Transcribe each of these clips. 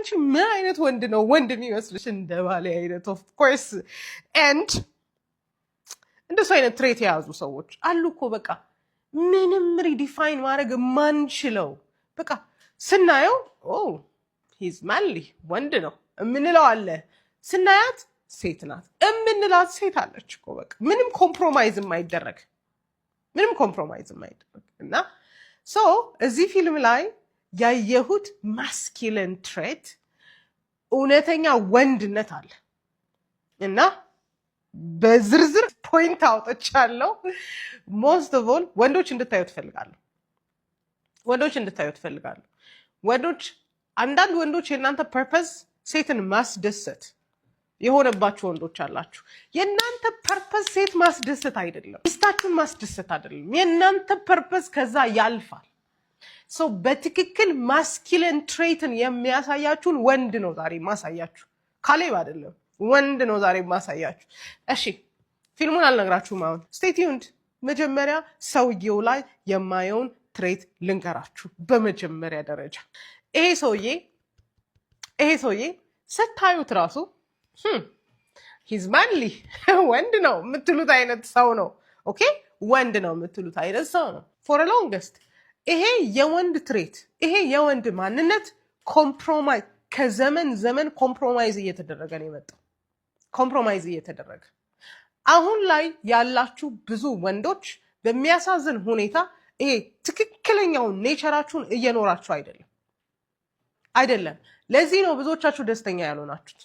አንቺ ምን አይነት ወንድ ነው ወንድ የሚመስልሽ? እንደ ባሌ አይነት ኦፍ ኮርስ ኤንድ እንደሱ አይነት ትሬት የያዙ ሰዎች አሉ እኮ በቃ ምንም ሪዲፋይን ማድረግ ማንችለው በቃ ስናየው ኦ ሂዝ ማንሊ ወንድ ነው የምንለው አለ ስናያት ሴት ናት የምንላት ሴት አለች እኮ በቃ ምንም ኮምፕሮማይዝ የማይደረግ እና ሶ እዚህ ፊልም ላይ ያየሁት ማስኪለን ትሬት እውነተኛ ወንድነት አለ እና በዝርዝር ፖይንት አውጥቻለሁ። ሞስት ኦፍ ኦል ወንዶች እንድታዩት ፈልጋለሁ። ወንዶች አንዳንድ ወንዶች የእናንተ ፐርፐዝ ሴትን ማስደሰት የሆነባችሁ ወንዶች አላችሁ። የእናንተ ፐርፐዝ ሴት ማስደሰት አይደለም፣ ሚስታችሁን ማስደሰት አይደለም። የእናንተ ፐርፐዝ ከዛ ያልፋል። ሶ በትክክል ማስኪለን ትሬትን የሚያሳያችሁን ወንድ ነው ዛሬ ማሳያችሁ፣ ካሌብ አይደለም። ወንድ ነው ዛሬ ማሳያችሁ። እሺ ፊልሙን አልነግራችሁም አሁን ስቴይ ቲዩንድ። መጀመሪያ ሰውየው ላይ የማየውን ትሬት ልንገራችሁ። በመጀመሪያ ደረጃ ይሄ ሰውዬ ስታዩት ራሱ ሂዝ ማንሊ ወንድ ነው የምትሉት አይነት ሰው ነው። ኦኬ ወንድ ነው የምትሉት አይነት ሰው ነው። ፎር ሎንገስት ይሄ የወንድ ትሬት ይሄ የወንድ ማንነት ኮምፕሮማይዝ ከዘመን ኮምፕሮማይዝ እየተደረገ ነው የመጣው። ኮምፕሮማይዝ እየተደረገ አሁን ላይ ያላችሁ ብዙ ወንዶች በሚያሳዝን ሁኔታ ይሄ ትክክለኛውን ኔቸራችሁን እየኖራችሁ አይደለም። ለዚህ ነው ብዙዎቻችሁ ደስተኛ ያልሆናችሁት።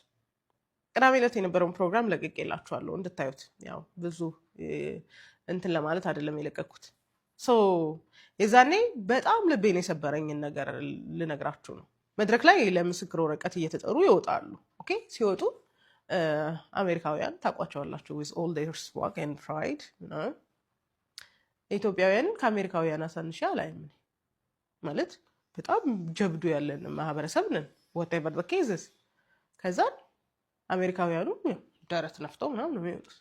ቅዳሜ ዕለት የነበረውን ፕሮግራም ለቅቄላችኋለሁ እንድታዩት። ያው ብዙ እንትን ለማለት አይደለም የለቀኩት። የዛኔ በጣም ልቤን የሰበረኝን ነገር ልነግራችሁ ነው። መድረክ ላይ ለምስክር ወረቀት እየተጠሩ ይወጣሉ። ኦኬ ሲወጡ አሜሪካውያን ታውቋቸዋላችሁ with all their swag and pride ኢትዮጵያውያንን ከአሜሪካውያን አሳንሼ አላይም ማለት በጣም ጀብዱ ያለን ማህበረሰብ ነን whatever the cases። ከዛ አሜሪካውያኑ ደረት ነፍተው ምናምን ነው የሚወጡት።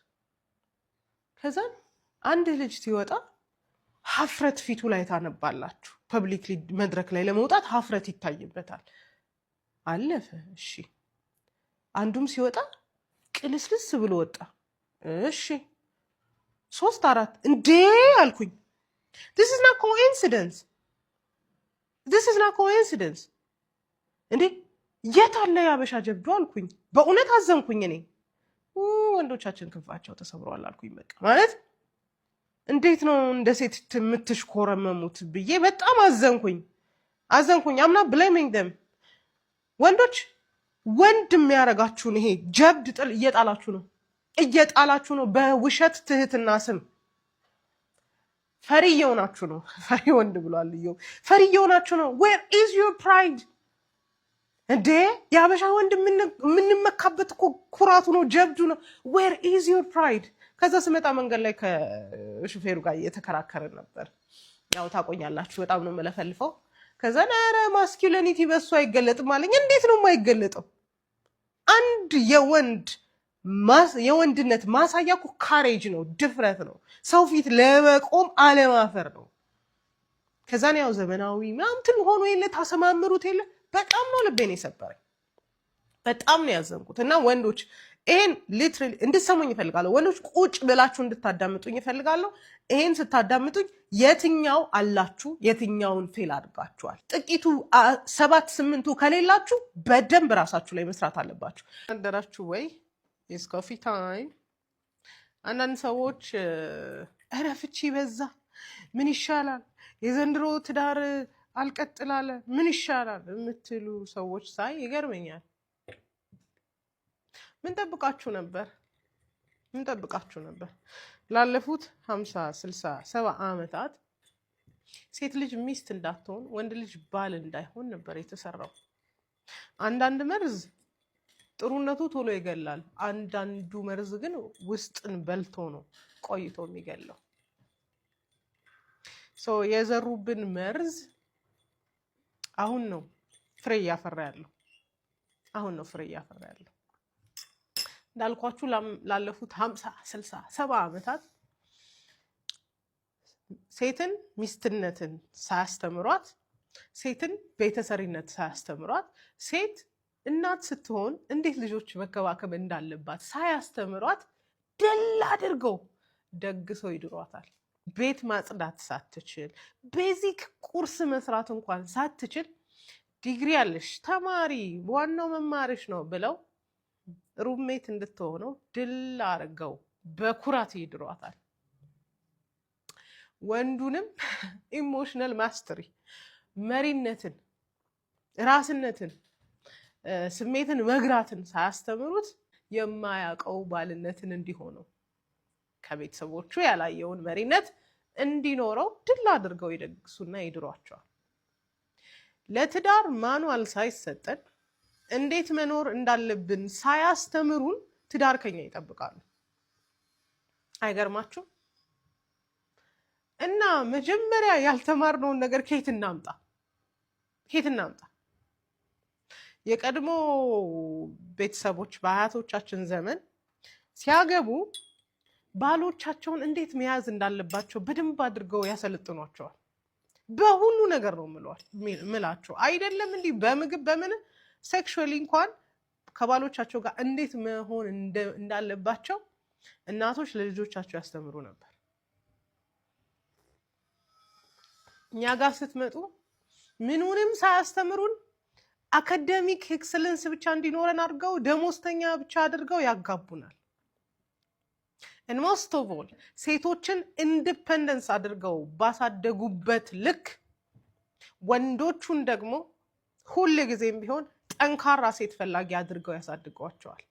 ከዛ አንድ ልጅ ሲወጣ ሀፍረት ፊቱ ላይ ታነባላችሁ። ፐብሊክሊ መድረክ ላይ ለመውጣት ሀፍረት ይታይበታል። አለፈ እሺ። አንዱም ሲወጣ ቅልስልስ ብሎ ወጣ። እሺ 3-4 እንዴ አልኩኝ። this is not coincidence እንዴ የት አለ ያበሻ ጀብዱ አልኩኝ። በእውነት አዘንኩኝ። እኔ ወንዶቻችን ክንፋቸው ተሰብሯል አልኩኝ። በቃ ማለት እንዴት ነው እንደ ሴት የምትሽኮረመሙት ብዬ በጣም አዘንኩኝ። I'm not blaming them። ወንዶች ወንድ የሚያረጋችሁን ይሄ ጀብድ ጥል እየጣላችሁ ነው በውሸት ትህትና ስም። ፈሪ የሆናችሁ ነው። ፈሪ ወንድ ብሏል ልዩ። ፈሪ የሆናችሁ ነው። where is your pride እንዴ? የሀበሻ ወንድ የምንመካበት እኮ ኩራቱ ነው፣ ጀብዱ ነው። where is your pride? ከዛ ስመጣ መንገድ ላይ ከሹፌሩ ጋር እየተከራከርን ነበር። ያው ታቆኛላችሁ በጣም ነው መለፈልፈው። ከዛ ኧረ ማስኪዩሊኒቲ በሱ አይገለጥም አለኝ። እንዴት ነው የማይገለጠው? አንድ የወንድነት ማሳያ እኮ ካሬጅ ነው፣ ድፍረት ነው፣ ሰው ፊት ለመቆም አለማፈር ነው። ከዛ ነው ያው ዘመናዊ ምናምን ሆኖ የለ ታሰማምሩት የለ። በጣም ነው ልቤን የሰበረኝ፣ በጣም ነው ያዘንኩት። እና ወንዶች ይሄን ሊትራሊ እንድትሰሙኝ ይፈልጋለሁ። ወንዶች ቁጭ ብላችሁ እንድታዳምጡኝ ይፈልጋለሁ። ይሄን ስታዳምጡኝ የትኛው አላችሁ፣ የትኛውን ፌል አድርጋችኋል? ጥቂቱ 7-8ቱ ከሌላችሁ በደንብ ራሳችሁ ላይ መስራት አለባችሁ። አደራችሁ ወይ? ኢትስ ኮፊ ታይም። አንዳንድ ሰዎች ኧረ ፍቺ በዛ ምን ይሻላል፣ የዘንድሮ ትዳር አልቀጥላለ ምን ይሻላል የምትሉ ሰዎች ሳይ ይገርመኛል። ምን ጠብቃችሁ ነበር? ላለፉት 50 60 70 ዓመታት ሴት ልጅ ሚስት እንዳትሆን ወንድ ልጅ ባል እንዳይሆን ነበር የተሰራው። አንዳንድ መርዝ ጥሩነቱ ቶሎ ይገላል፣ አንዳንዱ መርዝ ግን ውስጥን በልቶ ነው ቆይቶ የሚገለው። የዘሩብን መርዝ አሁን ነው ፍሬ እያፈራ ያለው። እንዳልኳችሁ ላለፉት 50 60 70 ዓመታት ሴትን ሚስትነትን ሳያስተምሯት፣ ሴትን ቤተሰሪነት ሳያስተምሯት፣ ሴት እናት ስትሆን እንዴት ልጆች መከባከብ እንዳለባት ሳያስተምሯት ድል አድርገው ደግሰው ይድሯታል። ቤት ማጽዳት ሳትችል ቤዚክ ቁርስ መስራት እንኳን ሳትችል ዲግሪ ያለሽ ተማሪ ዋናው መማርሽ ነው ብለው ሩሜት እንድትሆነው ድል አድርገው በኩራት ይድሯታል። ወንዱንም ኢሞሽናል ማስተሪ መሪነትን፣ ራስነትን፣ ስሜትን መግራትን ሳያስተምሩት የማያውቀው ባልነትን እንዲሆነው ከቤተሰቦቹ ያላየውን መሪነት እንዲኖረው ድል አድርገው ይደግሱና ይድሯቸዋል። ለትዳር ማኑዋል ሳይሰጠን እንዴት መኖር እንዳለብን ሳያስተምሩን ትዳር ከኛ ይጠብቃሉ። አይገርማችሁ? እና መጀመሪያ ያልተማርነውን ነገር ከየት እናምጣ? የቀድሞ ቤተሰቦች በአያቶቻችን ዘመን ሲያገቡ ባሎቻቸውን እንዴት መያዝ እንዳለባቸው በደንብ አድርገው ያሰለጥኗቸዋል። በሁሉ ነገር ነው ምላቸው አይደለም እንዲህ በምግብ በምን ሴክሹዋሊ እንኳን ከባሎቻቸው ጋር እንዴት መሆን እንዳለባቸው እናቶች ለልጆቻቸው ያስተምሩ ነበር። እኛ ጋር ስትመጡ ምኑንም ሳያስተምሩን አካዳሚክ ኤክሰለንስ ብቻ እንዲኖረን አድርገው ደሞዝተኛ ብቻ አድርገው ያጋቡናል። and most of all ሴቶችን ኢንዲፔንደንስ አድርገው ባሳደጉበት ልክ ወንዶቹን ደግሞ ሁሉ ጊዜም ቢሆን ጠንካራ ሴት ፈላጊ አድርገው ያሳድጓቸዋል።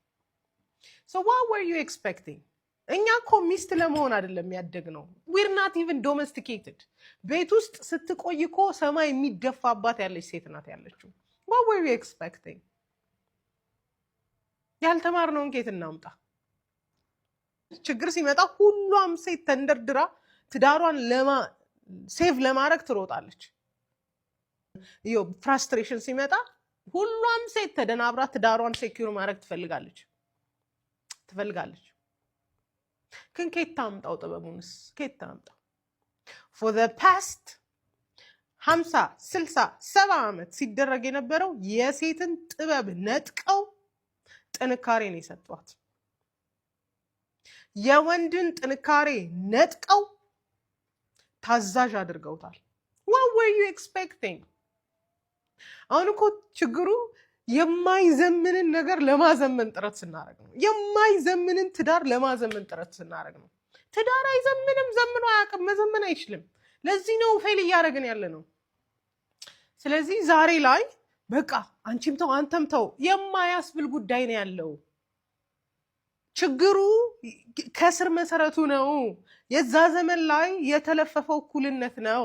so what were you expecting? እኛ እኮ ሚስት ለመሆን አይደለም ያደግነው። we're not even domesticated። ቤት ውስጥ ስትቆይ እኮ ሰማይ የሚደፋባት ያለች ሴት ናት ያለችው። what were you expecting? ያልተማርነውን ከየት እናምጣ? ችግር ሲመጣ ሁሏም ሴት ተንደርድራ ትዳሯን ሴቭ ለማድረግ ትሮጣለች። ፍራስትሬሽን ሲመጣ ሁሏም ሴት ተደናብራ ትዳሯን ሴኪዩር ማድረግ ትፈልጋለች። ግን ከየት ታምጣው? ጥበቡንስ ከየት ታምጣው? for the past 50 60 70 ዓመት ሲደረግ የነበረው የሴትን ጥበብ ነጥቀው ጥንካሬን የሰጧት፣ የወንድን ጥንካሬ ነጥቀው ታዛዥ አድርገውታል። what were you expecting? አሁን እኮ ችግሩ የማይዘምንን ነገር ለማዘመን ጥረት ስናደርግ ነው። የማይዘምንን ትዳር ለማዘመን ጥረት ስናደርግ ነው። ትዳር አይዘምንም፣ ዘምኖ አያውቅም፣ መዘመን አይችልም። ለዚህ ነው ፌል እያደረግን ያለ ነው። ስለዚህ ዛሬ ላይ በቃ አንቺም ተው አንተም ተው የማያስብል ጉዳይ ነው ያለው። ችግሩ ከስር መሰረቱ ነው። የዛ ዘመን ላይ የተለፈፈው እኩልነት ነው።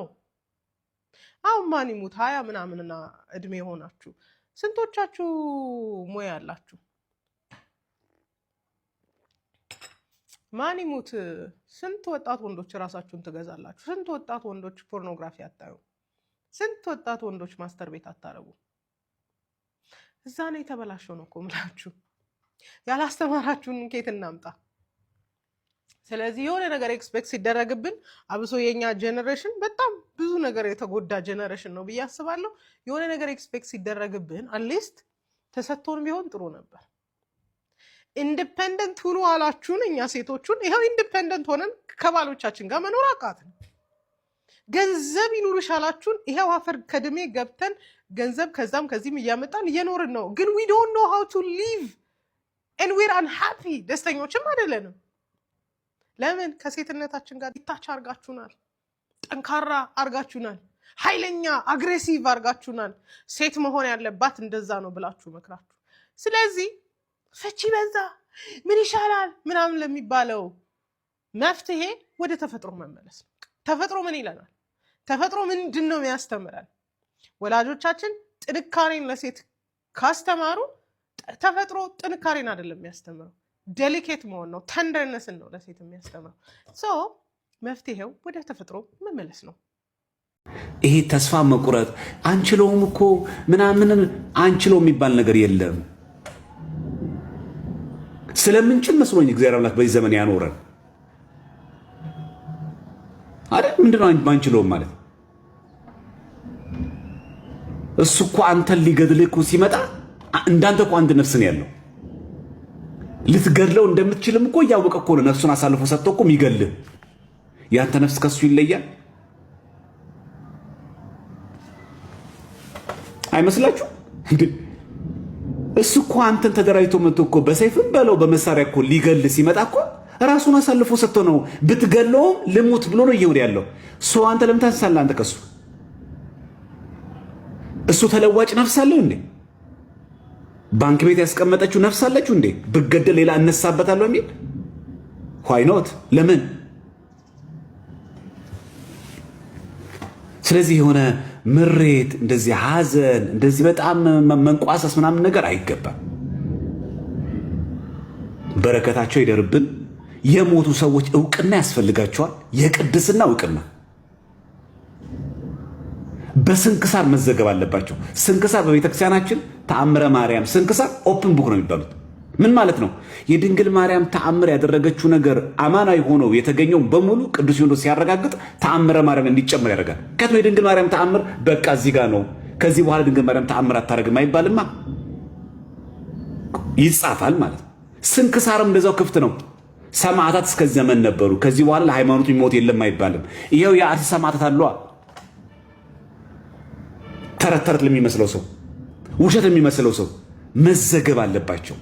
አሁን ማን ይሙት 20 ምናምንና እድሜ ሆናችሁ ስንቶቻችሁ ሙያ አላችሁ? ማን ይሙት ስንት ወጣት ወንዶች ራሳችሁን ትገዛላችሁ? ስንት ወጣት ወንዶች ፖርኖግራፊ አታዩ? ስንት ወጣት ወንዶች ማስተር ቤት አታረጉ? እዛ ነው የተበላሸው ነው እኮ ምላችሁ። ያላስተማራችሁን ከየት እናምጣ? ስለዚህ የሆነ ነገር ኤክስፔክት ሲደረግብን አብሶ የኛ ጀነሬሽን በጣም ብዙ ነገር የተጎዳ ጀነሬሽን ነው ብዬ አስባለሁ። የሆነ ነገር ኤክስፔክት ሲደረግብን አትሊስት ተሰጥቶን ቢሆን ጥሩ ነበር። ኢንዲፔንደንት ሁኑ አላችሁን እኛ ሴቶቹን። ይኸው ኢንዲፔንደንት ሆነን ከባሎቻችን ጋር መኖር አቃትን። ገንዘብ ይኑርሽ አላችሁን። ይኸው አፈር ከድሜ ገብተን ገንዘብ ከዛም ከዚህም እያመጣን እየኖርን ነው። ግን we don't know how to live and we're unhappy። ደስተኞችም አይደለንም። ለምን? ከሴትነታችን ጋር ይታች አርጋችሁናል። ጠንካራ አርጋችሁናል። ኃይለኛ አግሬሲቭ አርጋችሁናል። ሴት መሆን ያለባት እንደዛ ነው ብላችሁ መክራችሁ። ስለዚህ ፍቺ በዛ ምን ይሻላል ምናምን ለሚባለው መፍትሄ ወደ ተፈጥሮ መመለስ ነው። ተፈጥሮ ምን ይለናል? ተፈጥሮ ምንድን ነው የሚያስተምረን? ወላጆቻችን ጥንካሬን ለሴት ካስተማሩ ተፈጥሮ ጥንካሬን አይደለም የሚያስተምረው፣ ዴሊኬት መሆን ነው፣ ተንደርነስን ነው ለሴት የሚያስተምረው። ሶ መፍትሄው ወደ ተፈጥሮ መመለስ ነው። ይሄ ተስፋ መቁረጥ አንችለውም እኮ ምናምን አንችለው የሚባል ነገር የለም። ስለምንችል መስሎኝ እግዚአብሔር አምላክ በዚህ ዘመን ያኖረን አይደል? ምንድነው አንችለውም ማለት? እሱ እኮ አንተን ሊገድልህ እኮ ሲመጣ እንዳንተ እኮ አንድ ነፍስ ነው ያለው። ልትገድለው እንደምትችልም እኮ እያወቀ እኮ ነው ነፍሱን አሳልፎ ሰጥቶ እኮ የሚገልህ። ያንተ ነፍስ ከሱ ይለያል አይመስላችሁ? እሱ እኮ አንተን ተደራጅቶ መጥቶ እኮ በሰይፍም በለው በመሳሪያ እኮ ሊገልህ ሲመጣ እኮ ራሱን አሳልፎ ሰጥቶ ነው። ብትገለውም ልሙት ብሎ ነው እየወደ ያለው። አንተ ለምን ታንሳለህ? አንተ ከሱ እሱ ተለዋጭ ነፍስ አለው እንዴ? ባንክ ቤት ያስቀመጠችው ነፍስ አለችው እንዴ? ብገደል ሌላ እነሳበታለሁ የሚል why not? ለምን? ስለዚህ የሆነ ምሬት፣ እንደዚህ ሐዘን፣ እንደዚህ በጣም መንቋሰስ ምናምን ነገር አይገባም። በረከታቸው ይደርብን። የሞቱ ሰዎች ዕውቅና ያስፈልጋቸዋል። የቅድስና ዕውቅና በስንክሳር መዘገብ አለባቸው። ስንክሳር በቤተክርስቲያናችን ተአምረ ማርያም ስንክሳር ኦፕን ቡክ ነው የሚባሉት። ምን ማለት ነው? የድንግል ማርያም ተአምር ያደረገችው ነገር አማናዊ ሆኖ የተገኘው በሙሉ ቅዱስ ሲኖዶስ ሲያረጋግጥ ተአምረ ማርያም እንዲጨምር ያደርጋል። ከቶ የድንግል ማርያም ተአምር በቃ እዚህ ጋር ነው፣ ከዚህ በኋላ ድንግል ማርያም ተአምር አታረግም አይባልማ፣ ይጻፋል ማለት ነው። ስንክሳርም እንደዛው ክፍት ነው። ሰማዕታት እስከዚህ ዘመን ነበሩ፣ ከዚህ በኋላ ለሃይማኖቱ የሚሞት የለም አይባልም። ይሄው የአርሲ ሰማዕታት አሉ። ተረት ተረት ለሚመስለው ሰው፣ ውሸት ለሚመስለው ሰው መዘገብ አለባቸው።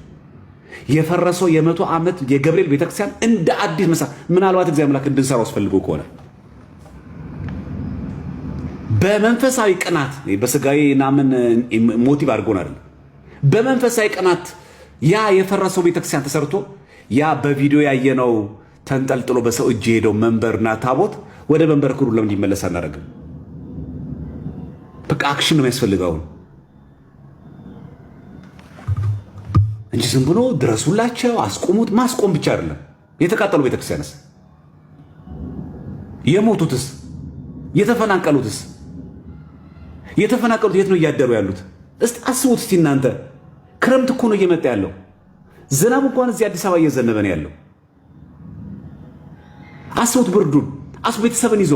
የፈረሰው የ100 ዓመት የገብርኤል ቤተክርስቲያን እንደ አዲስ መሳ ምናልባት እግዚአብሔር አምላክ እንድንሰራው አስፈልጎ ከሆነ በመንፈሳዊ ቅናት በስጋዊ ናምን ሞቲቭ አድርጎን አይደል፣ በመንፈሳዊ ቅናት ያ የፈረሰው ቤተክርስቲያን ተሰርቶ ያ በቪዲዮ ያየነው ተንጠልጥሎ በሰው እጅ ሄደው መንበርና ታቦት ወደ መንበር ክሩ ለምን እንዲመለስ አናደርግም? በቃ አክሽን ነው የሚያስፈልገው እንጂ ዝም ብሎ ድረሱላቸው፣ አስቆሙት። ማስቆም ብቻ አይደለም። የተቃጠሉ ቤተክርስቲያንስ፣ የሞቱትስ፣ የተፈናቀሉትስ? የተፈናቀሉት የት ነው እያደሩ ያሉት? እስቲ አስቡት እስቲ እናንተ። ክረምት እኮ ነው እየመጣ ያለው። ዝናብ እንኳን እዚህ አዲስ አበባ እየዘነበ ነው ያለው። አስቡት ብርዱን፣ አስቡ ቤተሰብን ይዞ።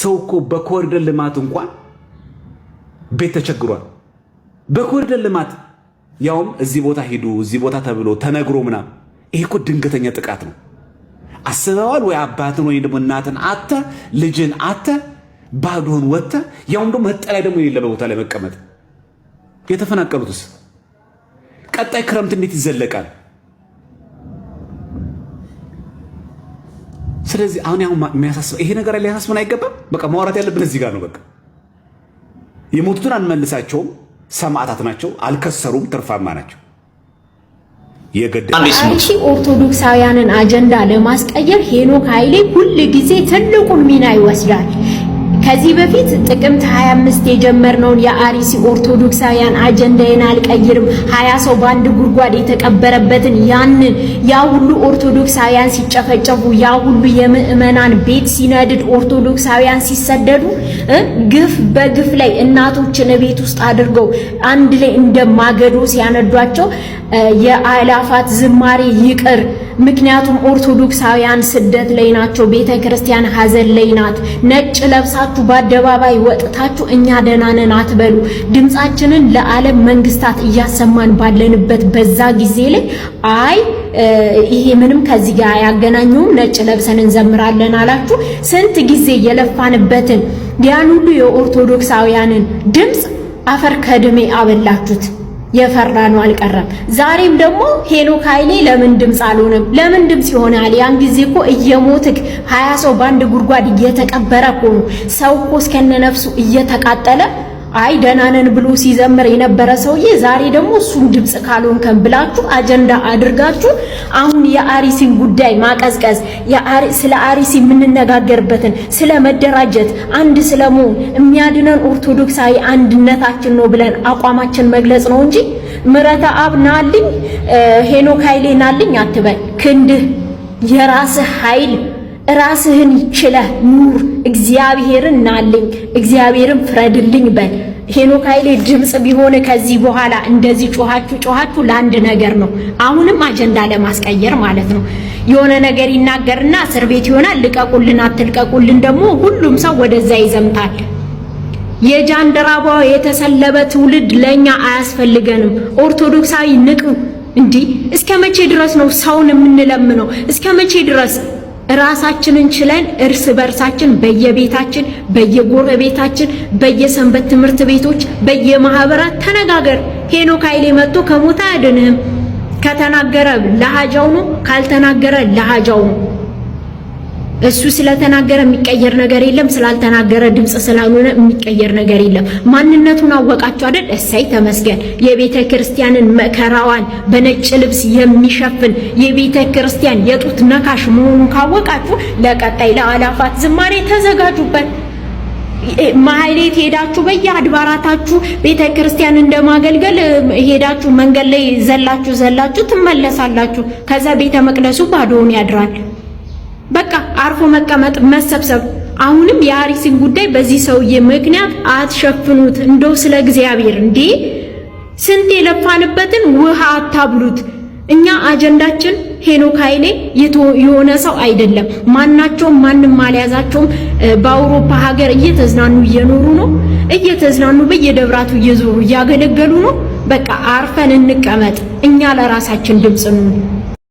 ሰው እኮ በኮሪደር ልማት እንኳን ቤት ተቸግሯል። በኮሪደር ልማት ያውም እዚህ ቦታ ሂዱ እዚህ ቦታ ተብሎ ተነግሮ ምናምን። ይሄ እኮ ድንገተኛ ጥቃት ነው። አስበዋል ወይ? አባትን ወይ ደግሞ እናትን አተ ልጅን አተ ባዶን ወተ ያውም ደግሞ መጠለያ ደግሞ የሌለ ቦታ ላይ መቀመጥ። የተፈናቀሉትስ ቀጣይ ክረምት እንዴት ይዘለቃል? ስለዚህ አሁን የሚያሳስበው ይሄ ነገር ላይ ያሳስበን አይገባም። በቃ ማውራት ያለብን እዚህ ጋር ነው። በቃ የሞቱትን አንመልሳቸውም። ሰማዕታት ናቸው፣ አልከሰሩም፣ ትርፋማ ናቸው። የአርሲ ኦርቶዶክሳውያንን አጀንዳ ለማስቀየር ሄኖክ ኃይሌ ሁል ጊዜ ትልቁን ሚና ይወስዳል። ከዚህ በፊት ጥቅምት 25 የጀመርነውን የአርሲ ኦርቶዶክሳውያን አጀንዳዬን አልቀይርም 20 ሰው በአንድ ጉድጓድ የተቀበረበትን ያ ሁሉ ኦርቶዶክሳውያን ሲጨፈጨፉ፣ ያ ሁሉ የምዕመናን ቤት ሲነድድ፣ ኦርቶዶክሳውያን ሲሰደዱ፣ ግፍ በግፍ ላይ እናቶችን ቤት ውስጥ አድርገው አንድ ላይ እንደማገዶ ሲያነዷቸው የአላፋት ዝማሬ ይቅር። ምክንያቱም ኦርቶዶክሳውያን ስደት ላይ ናቸው፣ ቤተክርስቲያን ሐዘን ላይ ናት። ነጭ ለብሳችሁ በአደባባይ ወጥታችሁ እኛ ደህና ነን አትበሉ። ድምጻችንን ለዓለም መንግስታት እያሰማን ባለንበት በዛ ጊዜ ላይ ይሄ ምንም ከዚህ ጋር ያገናኘውም ነጭ ለብሰን እንዘምራለን አላችሁ። ስንት ጊዜ የለፋንበትን ያን ሁሉ የኦርቶዶክሳውያንን ድምጽ አፈር ከድሜ አበላችሁት። የፈራ ነው አልቀረም። ዛሬም ደግሞ ሄኖክ ኃይሌ ለምን ድምጽ አልሆነም? ለምን ድምጽ ይሆናል? ያን ጊዜ እኮ እየሞትክ 20 ሰው በአንድ ጉድጓድ እየተቀበረ እኮ ነው። ሰው እኮ እስከነ ነፍሱ እየተቃጠለ ደህና ነን ብሎ ሲዘምር የነበረ ሰውዬ ዛሬ ደግሞ እሱን ድምጽ ካልሆንከን ብላችሁ አጀንዳ አድርጋችሁ አሁን የአርሲን ጉዳይ ማቀዝቀዝ፣ ስለ አርሲ የምንነጋገርበትን ስለ መደራጀት አንድ ስለመሆን የሚያድነን ኦርቶዶክሳዊ አንድነታችን ነው ብለን አቋማችን መግለጽ ነው እንጂ ምረተ አብ ናልኝ ሄኖክ ኃይሌ ናልኝ አትበል። ክንድህ የራስህ ኃይል ራስህን ይችለህ ኑር። እግዚአብሔርን ናልኝ እግዚአብሔርን ፍረድልኝ በል። ሄኖክ ኃይሌ ድምጽ ቢሆን ከዚህ በኋላ እንደዚህ ጮሃችሁ ለአንድ ነገር ነው። አሁንም አጀንዳ ለማስቀየር ማለት ነው። የሆነ ነገር ይናገርና እስር ቤት ይሆናል። ልቀቁልን አትልቀቁልን ደግሞ ሁሉም ሰው ወደዛ ይዘምታል። የጃንደራባው የተሰለበ ትውልድ ለኛ አያስፈልገንም። ኦርቶዶክሳዊ ንቁ። እንዴ እስከ መቼ ድረስ ነው ሰውን የምንለምነው? እስከ መቼ ድረስ ራሳችንን ችለን እርስ በርሳችን በየቤታችን በየጎረቤታችን በየሰንበት ትምህርት ቤቶች በየማህበራት ተነጋገር። ሄኖክ ኃይሌ መጥቶ ከሞት አያድንህም። ከተናገረ ለሃጃው ነው፣ ካልተናገረ ለሃጃው ነው። እሱ ስለተናገረ የሚቀየር ነገር የለም፣ ስላልተናገረ ድምጽ ስላልሆነ የሚቀየር ነገር የለም። ማንነቱን አወቃችሁ አይደል? እሰይ ተመስገን። የቤተ ክርስቲያንን መከራዋን በነጭ ልብስ የሚሸፍን የቤተ ክርስቲያን የጡት ነካሽ መሆኑን ካወቃችሁ ለቀጣይ ለአላፋት ዝማሬ ተዘጋጁበት። ማህሌት ሄዳችሁ በየአድባራታችሁ ቤተ ክርስቲያን እንደማገልገል ሄዳችሁ መንገድ ላይ ዘላችሁ ትመለሳላችሁ። ከዛ ቤተ መቅደሱ ባዶውን ያድራል። በቃ አርፎ መቀመጥ መሰብሰብ። አሁንም የአርሲን ጉዳይ በዚህ ሰውዬ ምክንያት አትሸፍኑት። እንደው ስለ እግዚአብሔር እንዴ ስንት የለፋንበትን ውሃ አታብሉት። እኛ አጀንዳችን ሄኖክ ኃይሌ የሆነ ሰው አይደለም። ማንም አልያዛቸውም። በአውሮፓ ሀገር እየተዝናኑ እየኖሩ ነው። እየተዝናኑ በየደብራቱ እየዞሩ እያገለገሉ ነው። በቃ አርፈን እንቀመጥ። እኛ ለራሳችን ድምጽ ነው።